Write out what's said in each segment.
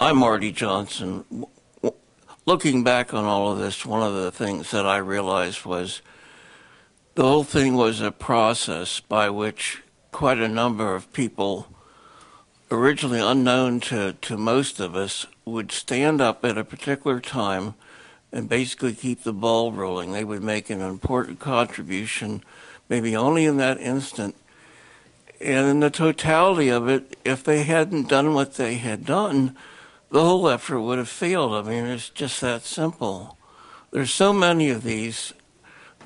I'm Marty Johnson. Looking back on all of this, one of the things that I realized was the whole thing was a process by which quite a number of people, originally unknown to most of us, would stand up at a particular time and basically keep the ball rolling. They would make an important contribution, maybe only in that instant. And in the totality of it, if they hadn't done what they had done, the whole effort would have failed. I mean, it's just that simple. There's so many of these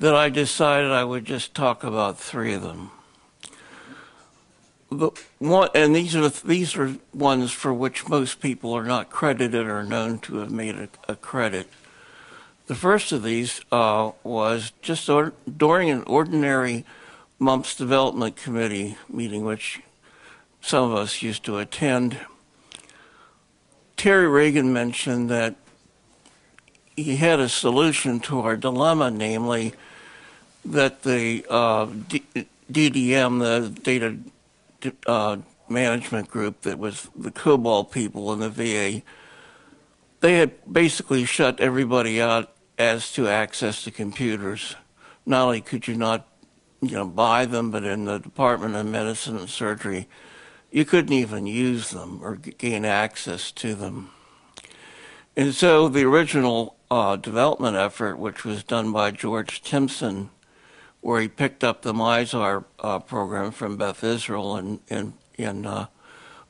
that I decided I would just talk about three of them. And these are ones for which most people are not credited or known to have made a credit. The first of these was just during an ordinary MUMPS Development Committee meeting, which some of us used to attend. Terry Reagan mentioned that he had a solution to our dilemma, namely that the DDM, the data management group that was the COBOL people in the VA, they had basically shut everybody out as to access to computers. Not only could you not buy them, but in the Department of Medicine and Surgery, you couldn't even use them or gain access to them. And so the original development effort, which was done by George Timpson, where he picked up the MISAR program from Beth Israel in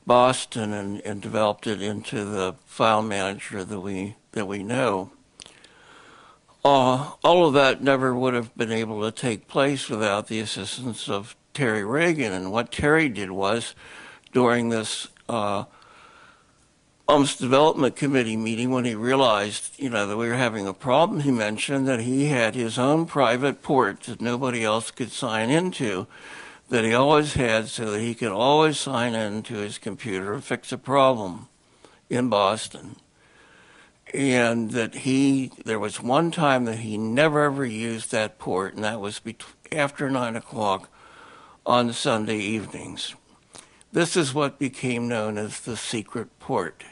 Boston and developed it into the file manager that we know. All of that never would have been able to take place without the assistance of Terry Reagan. And what Terry did was, during this MUMPS Development Committee meeting, when he realized, that we were having a problem, he mentioned that he had his own private port that nobody else could sign into, that he always had, so that he could always sign into his computer and fix a problem in Boston. And that there was one time that he never ever used that port, and that was after 9 o'clock on Sunday evenings. This is what became known as the secret port.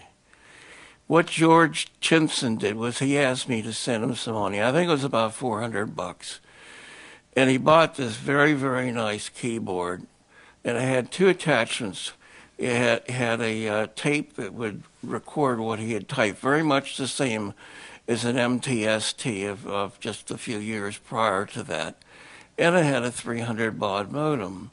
What George Timpson did was he asked me to send him some money. I think it was about $400. And he bought this very, very nice keyboard. And it had two attachments. It had a tape that would record what he had typed, very much the same as an MTST of just a few years prior to that. And it had a 300 baud modem.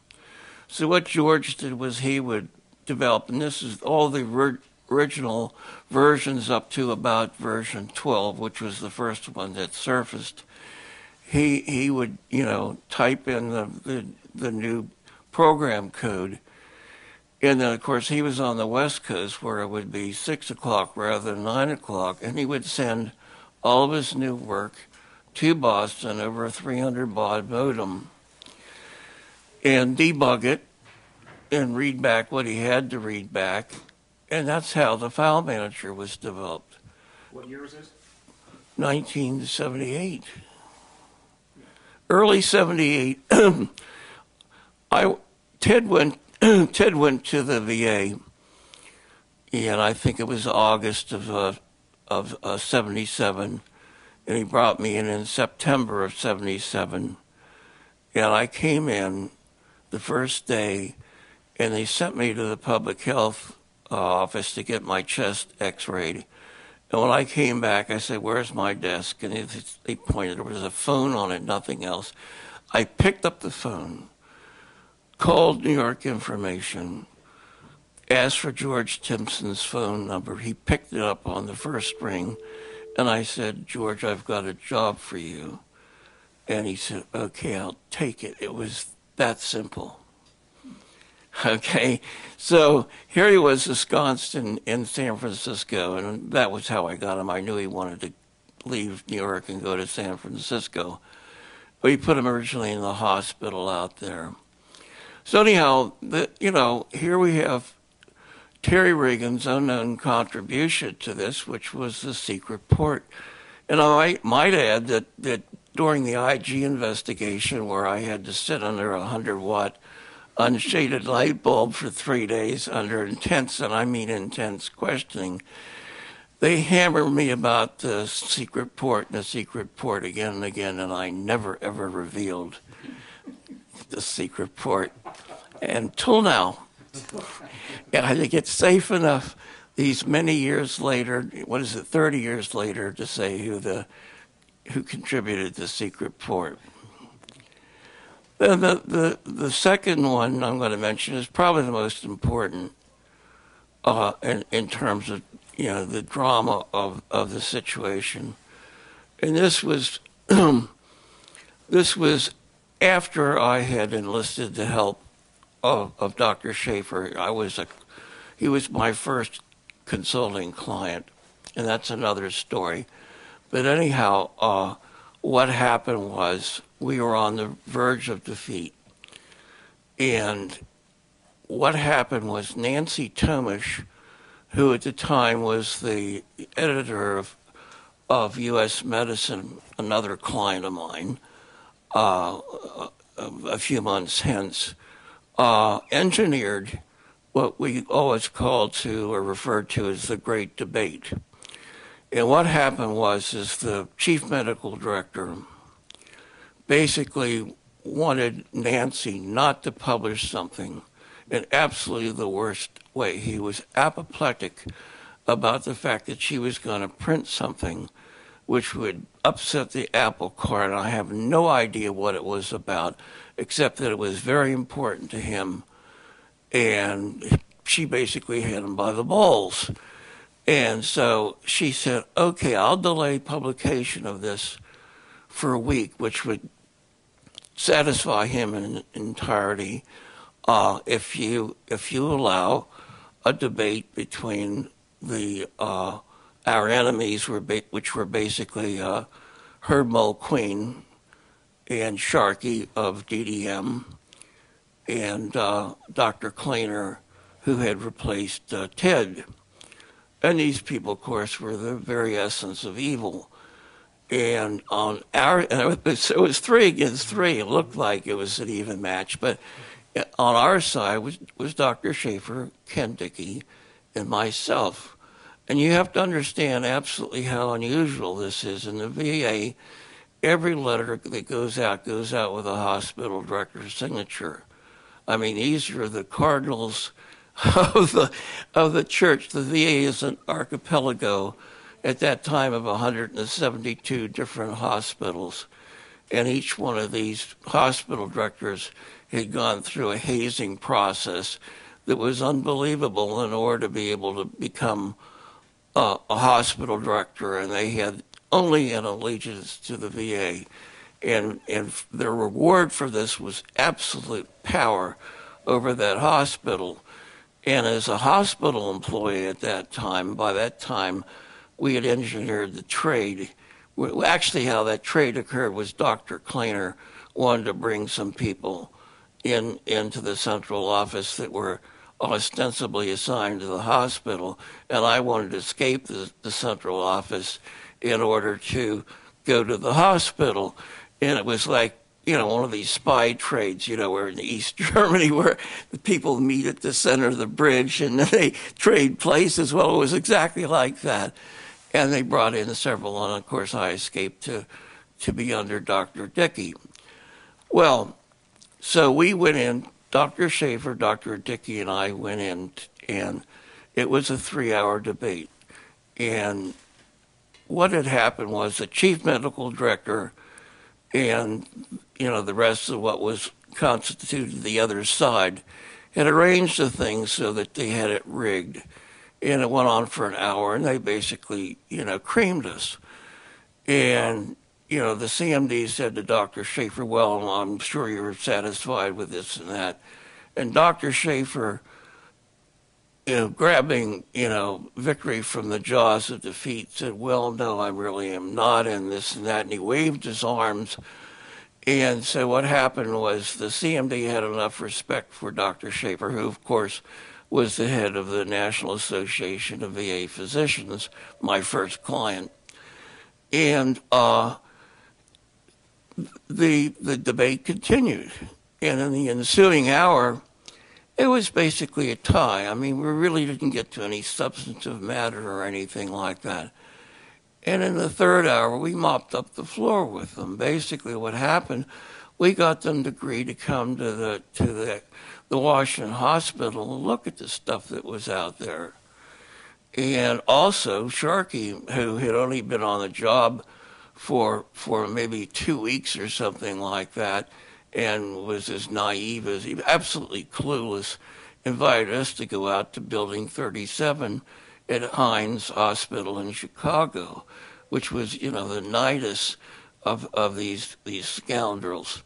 So what George did was he would develop, and this is all the original versions up to about version 12, which was the first one that surfaced. He would, type in the new program code. And then, of course, he was on the West Coast where it would be 6 o'clock rather than 9 o'clock, and he would send all of his new work to Boston over a 300 baud modem and debug it and read back what he had to read back. And that's how the file manager was developed. What year was this? 1978. Early 78. Ted went to the VA, and I think it was August of 77, and he brought me in September of 77, and I came in the first day, and they sent me to the public health office to get my chest x-rayed. And when I came back, I said, "Where's my desk?" And they pointed, there was a phone on it, nothing else. I picked up the phone, called New York Information, asked for George Timpson's phone number. He picked it up on the first ring, and I said, "George, I've got a job for you." And he said, "Okay, I'll take it." It was that simple. Okay, so here he was ensconced in San Francisco, and that was how I got him. I knew he wanted to leave New York and go to San Francisco. But he put him originally in the hospital out there. So anyhow, here we have Terry Reagan's unknown contribution to this, which was the secret port. And I might add that during the IG investigation, where I had to sit under a 100-watt unshaded light bulb for 3 days under intense, and I mean intense, questioning. They hammered me about the secret port and the secret port again and again, and I never, ever revealed the secret port until now. And I think it's safe enough these many years later, 30 years later, to say who contributed the secret port. Then the second one I'm going to mention is probably the most important in terms of the drama of the situation, and this was this was after I had enlisted the help of Dr. Schaefer. He was my first consulting client, and that's another story. But anyhow, what happened was we were on the verge of defeat. And what happened was Nancy Tomish, who at the time was the editor of U.S. Medicine, another client of mine, a few months hence, engineered what we always called to or referred to as the Great Debate. And what happened was the chief medical director basically wanted Nancy not to publish something in absolutely the worst way. He was apoplectic about the fact that she was going to print something which would upset the apple cart. I have no idea what it was about, except that it was very important to him. And she basically had him by the balls. And so she said, okay, I'll delay publication of this for a week, which would satisfy him in entirety if you allow a debate between our enemies, which were basically Herb Mulqueen and Sharkey of DDM and Dr. Kleiner, who had replaced Ted. And these people, of course, were the very essence of evil. And so it was 3 against 3. It looked like it was an even match. But on our side was Dr. Schaefer, Ken Dickey, and myself. And you have to understand absolutely how unusual this is. In the VA, every letter that goes out with a hospital director's signature. I mean, these are the cardinals of the church. The VA is an archipelago at that time of 172 different hospitals. And each one of these hospital directors had gone through a hazing process that was unbelievable in order to be able to become a hospital director. And they had only an allegiance to the VA. And the reward for this was absolute power over that hospital. And as a hospital employee at that time, by that time, we had engineered the trade. Actually, how that trade occurred was Dr. Kleiner wanted to bring some people into the central office that were ostensibly assigned to the hospital, and I wanted to escape the central office in order to go to the hospital. And it was like, one of these spy trades, where in East Germany where the people meet at the center of the bridge and then they trade places. Well, it was exactly like that. And they brought in several, and of course I escaped to be under Dr. Dickey. Well, so we went in, Dr. Schaefer, Dr. Dickey, and I went in, and it was a 3-hour debate. And what had happened was the chief medical director and the rest of what was constituted the other side had arranged the things so that they had it rigged. And it went on for an hour, and they basically, creamed us. And, the CMD said to Dr. Schaefer, well, I'm sure you're satisfied with this and that. And Dr. Schaefer, grabbing, victory from the jaws of defeat, said, well, no, I really am not, and this and that. And he waved his arms. And so what happened was the CMD had enough respect for Dr. Schaefer, who, of course, was the head of the National Association of VA Physicians, my first client. And the debate continued. And in the ensuing hour, it was basically a tie. I mean, we really didn't get to any substantive matter or anything like that. And in the third hour, we mopped up the floor with them. Basically, what happened, we got them to agree to come to the Washington Hospital and look at the stuff that was out there. And also, Sharkey, who had only been on the job for maybe 2 weeks or something like that, and was as naive as he, absolutely clueless, invited us to go out to Building 37 at Hines Hospital in Chicago, which was, you know, the nidus of these scoundrels.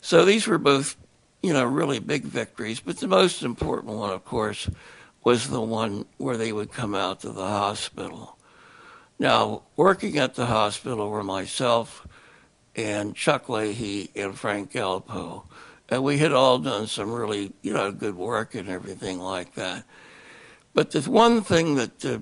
So these were both, you know, really big victories, but the most important one, of course, was the one where they would come out to the hospital. Now, working at the hospital were myself and Chuck Leahy and Frank Gallipo, and we had all done some really, you know, good work and everything like that. But the one thing that the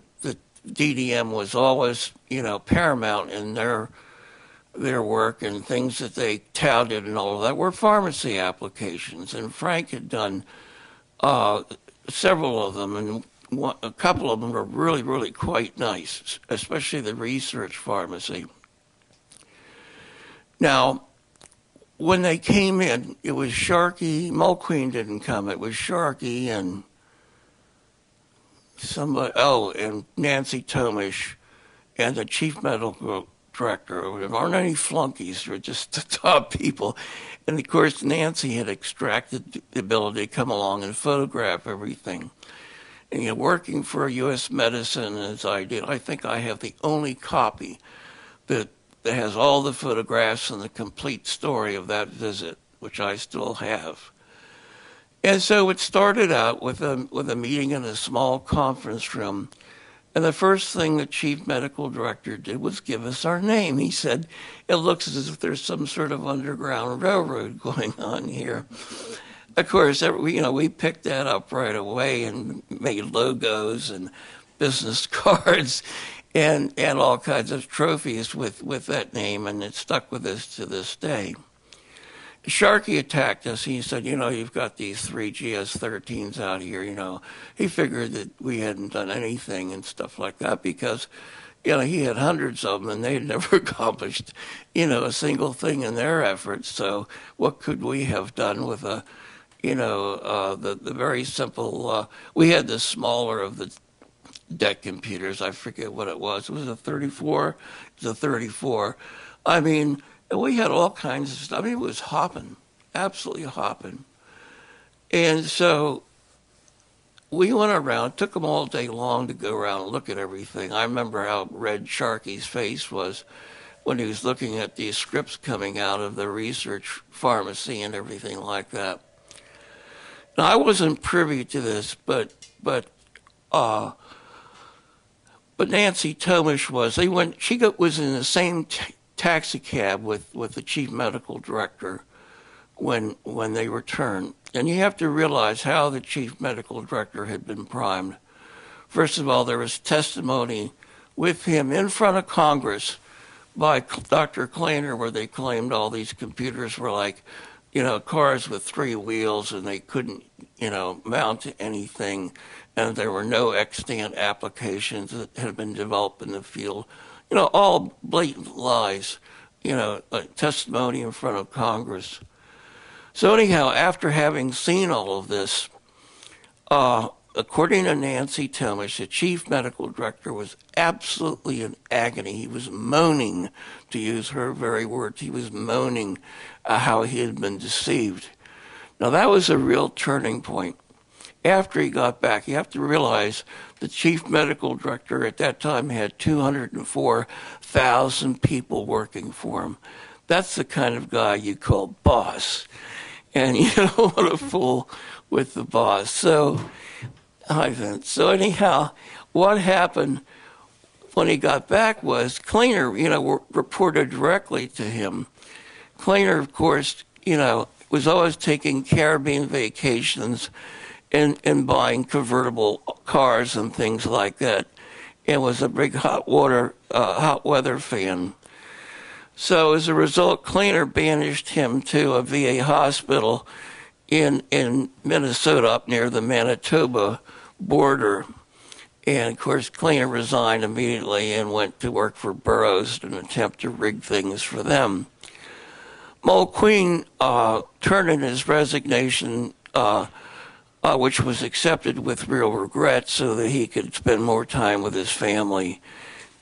DDM was always, you know, paramount in their work and things that they touted and all of that were pharmacy applications. And Frank had done several of them, and a couple of them were really, really quite nice, especially the research pharmacy. Now, when they came in, it was Sharkey. Mulqueen didn't come. It was Sharkey and somebody, and Nancy Tomish and the chief medical director. There aren't any flunkies. They're just the top people. And, of course, Nancy had extracted the ability to come along and photograph everything. And, you know, working for U.S. Medicine, as I did, I think I have the only copy that has all the photographs and the complete story of that visit, which I still have. And so it started out with a meeting in a small conference room. And the first thing the chief medical director did was give us our name. He said, it looks as if there's some sort of underground railroad going on here. Of course, we picked that up right away and made logos and business cards and all kinds of trophies with that name, and it stuck with us to this day. Sharkey attacked us. He said, you've got these 3 GS-13s out here, He figured that we hadn't done anything and stuff like that because, he had hundreds of them and they had never accomplished, a single thing in their efforts. So what could we have done with the very simple, we had the smaller of the deck computers. I forget what it was. It was a 34. It was a 34. I mean, we had all kinds of stuff. I mean, it was hopping, absolutely hopping. And so we went around, took them all day long to go around and look at everything. I remember how red Sharkey's face was when he was looking at these scripts coming out of the research pharmacy and everything like that. Now, I wasn't privy to this, but Nancy Tomish was. She was in the same taxi cab with the chief medical director when they returned. And you have to realize how the chief medical director had been primed. First of all, there was testimony with him in front of Congress by Dr. Kleiner where they claimed all these computers were like, cars with 3 wheels and they couldn't, mount to anything. And there were no extant applications that had been developed in the field. All blatant lies, testimony in front of Congress. So anyhow, after having seen all of this, according to Nancy Tomish, the chief medical director was absolutely in agony. He was moaning, to use her very words. He was moaning how he had been deceived. Now, that was a real turning point. After he got back, you have to realize the chief medical director at that time had 204,000 people working for him. That's the kind of guy you call boss. And you don't want to fool with the boss. So anyhow, what happened when he got back was Kleiner, reported directly to him. Kleiner, of course, was always taking Caribbean vacations and buying convertible cars and things like that, and was a big hot weather fan. So as a result, Cleaner banished him to a VA hospital in Minnesota, up near the Manitoba border. And of course, Cleaner resigned immediately and went to work for Burroughs in an attempt to rig things for them. Mulqueen turned in his resignation, which was accepted with real regret, so that he could spend more time with his family.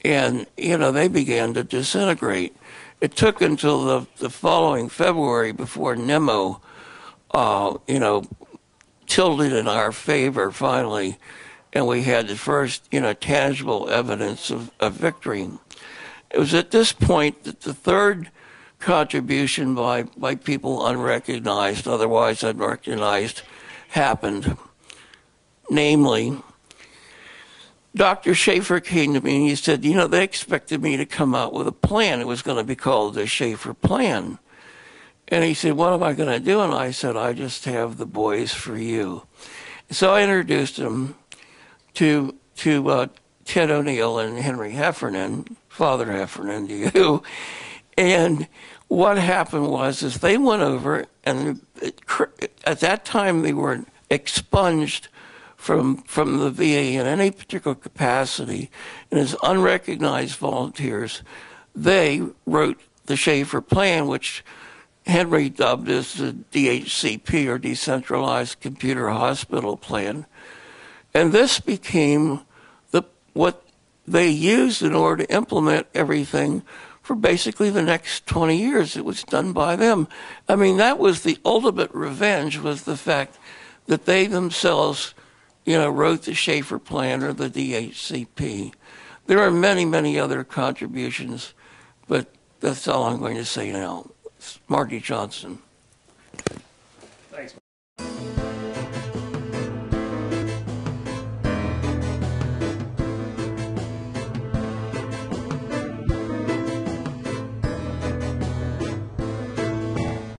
And, they began to disintegrate. It took until the following February before Nemo, tilted in our favor finally, and we had the first, tangible evidence of victory. It was at this point that the third contribution by people unrecognized, otherwise unrecognized, happened. Namely, Dr. Schaefer came to me and he said, they expected me to come out with a plan. It was going to be called the Schaefer Plan. And he said, what am I going to do? And I said, I just have the boys for you. So I introduced him to Ted O'Neill and Henry Heffernan, Father Heffernan to you. And what happened was they went over, and at that time they were expunged from the VA in any particular capacity, and as unrecognized volunteers, they wrote the Schaefer Plan, which Henry dubbed as the DHCP, or Decentralized Computer Hospital Plan. And this became what they used in order to implement everything for basically the next 20 years. It was done by them. I mean, that was the ultimate revenge, was the fact that they themselves, wrote the Schaefer Plan, or the DHCP. There are many, many other contributions, but that's all I'm going to say now. It's Marty Johnson.